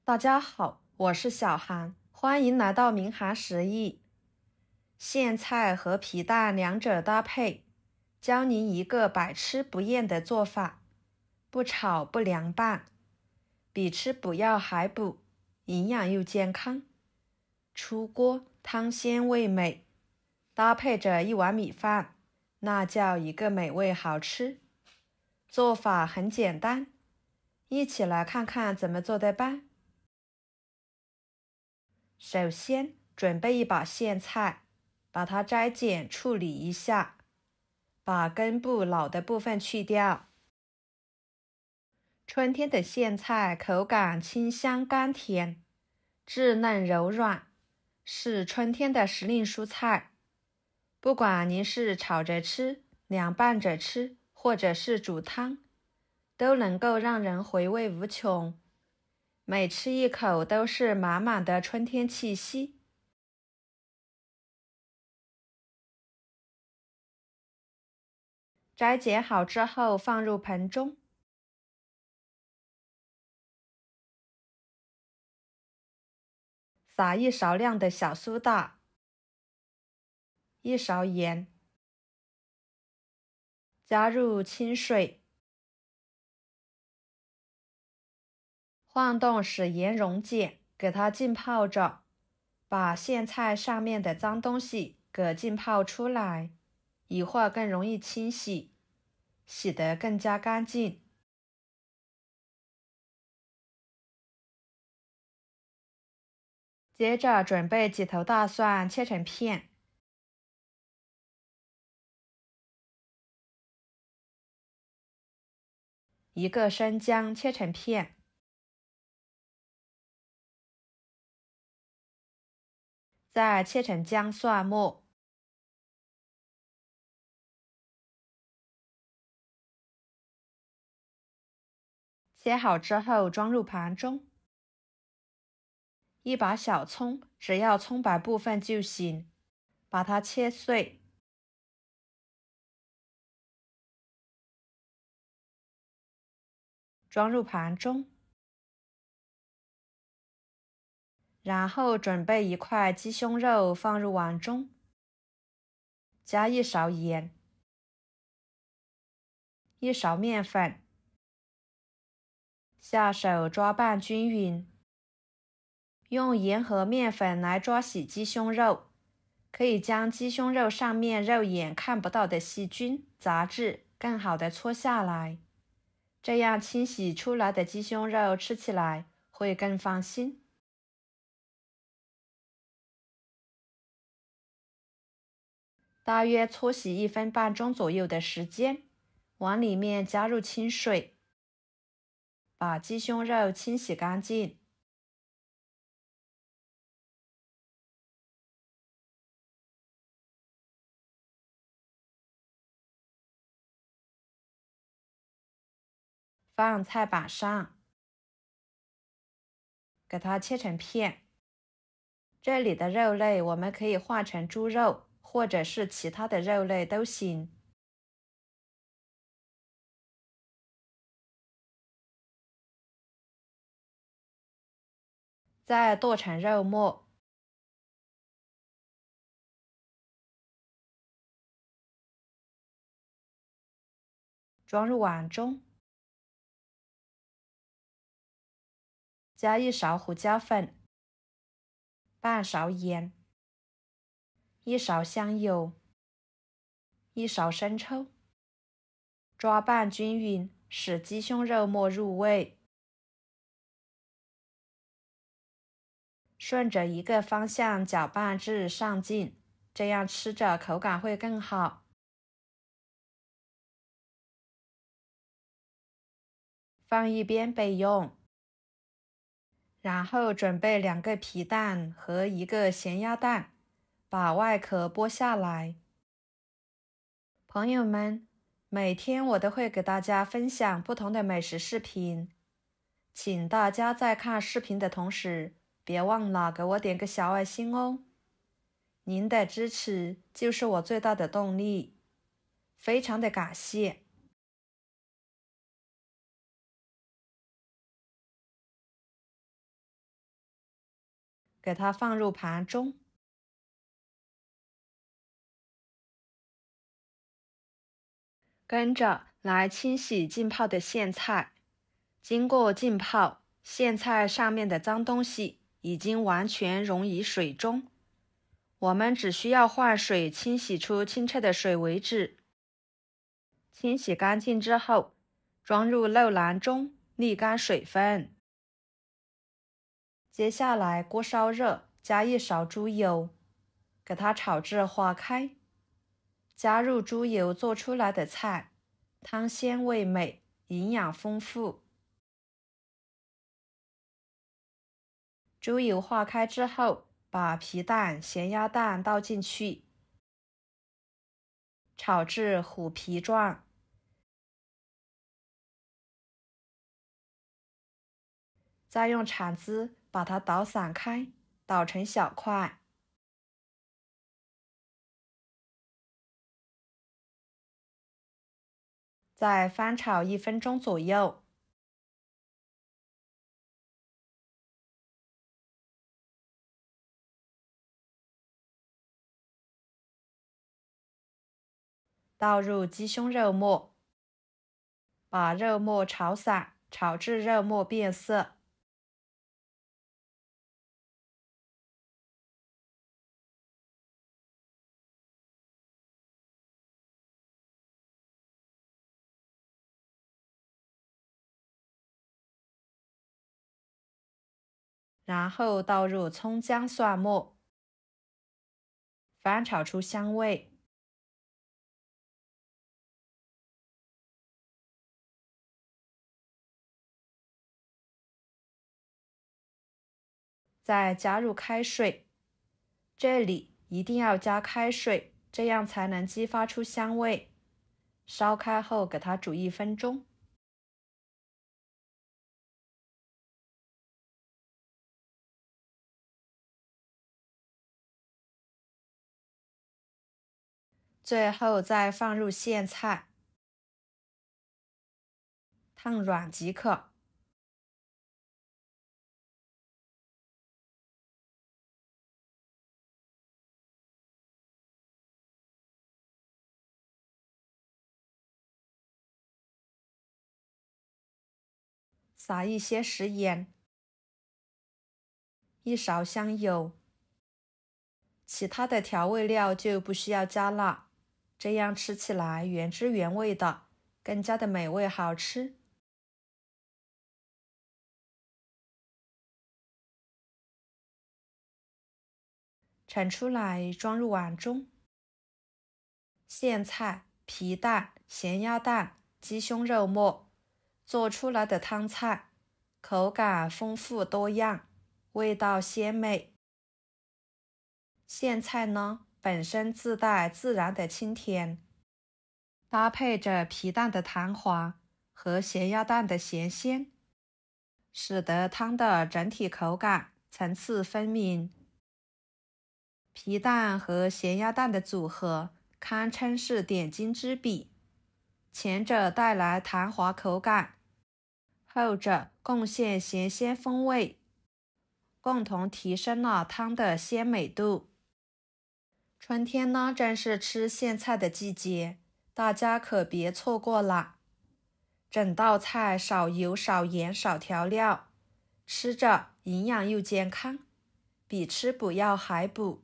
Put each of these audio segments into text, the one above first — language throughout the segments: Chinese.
大家好，我是小韩，欢迎来到明涵食艺。苋菜和皮蛋两者搭配，教您一个百吃不厌的做法，不炒不凉拌，比吃补药还补，营养又健康。出锅汤鲜味美，搭配着一碗米饭，那叫一个美味好吃。做法很简单，一起来看看怎么做的吧。首先准备一把苋菜，把它摘剪处理一下，把根部老的部分去掉。春天的苋菜口感清香甘甜，稚嫩柔软，是春天的时令蔬菜。不管您是炒着吃、凉拌着吃，或者是煮汤，都能够让人回味无穷。每吃一口都是满满的春天气息。摘剪好之后放入盆中，撒一勺量的小苏打，一勺盐，加入清水，晃动使盐溶解，给它浸泡着，把苋菜上面的脏东西给浸泡出来，一会儿更容易清洗，洗得更加干净。接着准备几头大蒜切成片，一个生姜切成片，再切成姜蒜末。切好之后装入盘中。一把小葱，只要葱白部分就行，把它切碎，装入盘中。然后准备一块鸡胸肉放入碗中，加一勺盐，一勺面粉，下手抓拌均匀。用盐和面粉来抓洗鸡胸肉，可以将鸡胸肉上面肉眼看不到的细菌、杂质更好的搓下来，这样清洗出来的鸡胸肉吃起来会更放心。大约搓洗1分半钟左右的时间，往里面加入清水，把鸡胸肉清洗干净。放菜板上，给它切成片。这里的肉类我们可以换成猪肉，或者是其他的肉类都行。再剁成肉末，装入碗中，加一勺胡椒粉，半勺盐，一勺香油，一勺生抽，抓拌均匀，使鸡胸肉末入味。顺着一个方向搅拌至上劲，这样吃着口感会更好。放一边备用。然后准备2个皮蛋和1个咸鸭蛋，把外壳剥下来。朋友们，每天我都会给大家分享不同的美食视频，请大家在看视频的同时，别忘了给我点个小爱心哦。您的支持就是我最大的动力，非常的感谢。给它放入盘中。跟着来清洗浸泡的苋菜。经过浸泡，苋菜上面的脏东西已经完全溶于水中，我们只需要换水清洗出清澈的水为止。清洗干净之后，装入漏篮中沥干水分。接下来锅烧热，加1勺猪油，给它炒至花开。加入猪油做出来的菜，汤鲜味美，营养丰富。猪油化开之后，把皮蛋、咸鸭蛋倒进去，炒至虎皮状。再用铲子把它捣散开，捣成小块。再翻炒1分钟左右。倒入鸡胸肉末，把肉末炒散，炒至肉末变色。然后倒入葱姜蒜末，翻炒出香味。再加入开水，这里一定要加开水，这样才能激发出香味。烧开后给它煮1分钟。最后再放入苋菜，烫软即可。撒一些食盐，1勺香油，其他的调味料就不需要加了，这样吃起来原汁原味的，更加的美味好吃。盛出来装入碗中。苋菜、皮蛋、咸鸭蛋、鸡胸肉末做出来的汤菜，口感丰富多样，味道鲜美。苋菜呢，本身自带自然的清甜，搭配着皮蛋的弹滑和咸鸭蛋的咸鲜，使得汤的整体口感层次分明。皮蛋和咸鸭蛋的组合堪称是点睛之笔，前者带来弹滑口感，后者贡献咸鲜风味，共同提升了汤的鲜美度。春天呢，正是吃苋菜的季节，大家可别错过了。整道菜少油少盐少调料，吃着营养又健康，比吃补药还补。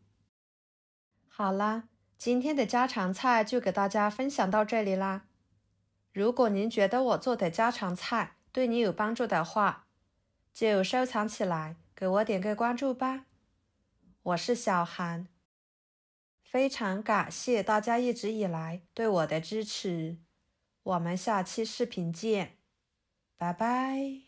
好啦，今天的家常菜就给大家分享到这里啦。如果您觉得我做的家常菜对你有帮助的话，就收藏起来，给我点个关注吧。我是小韩，非常感谢大家一直以来对我的支持。我们下期视频见，拜拜。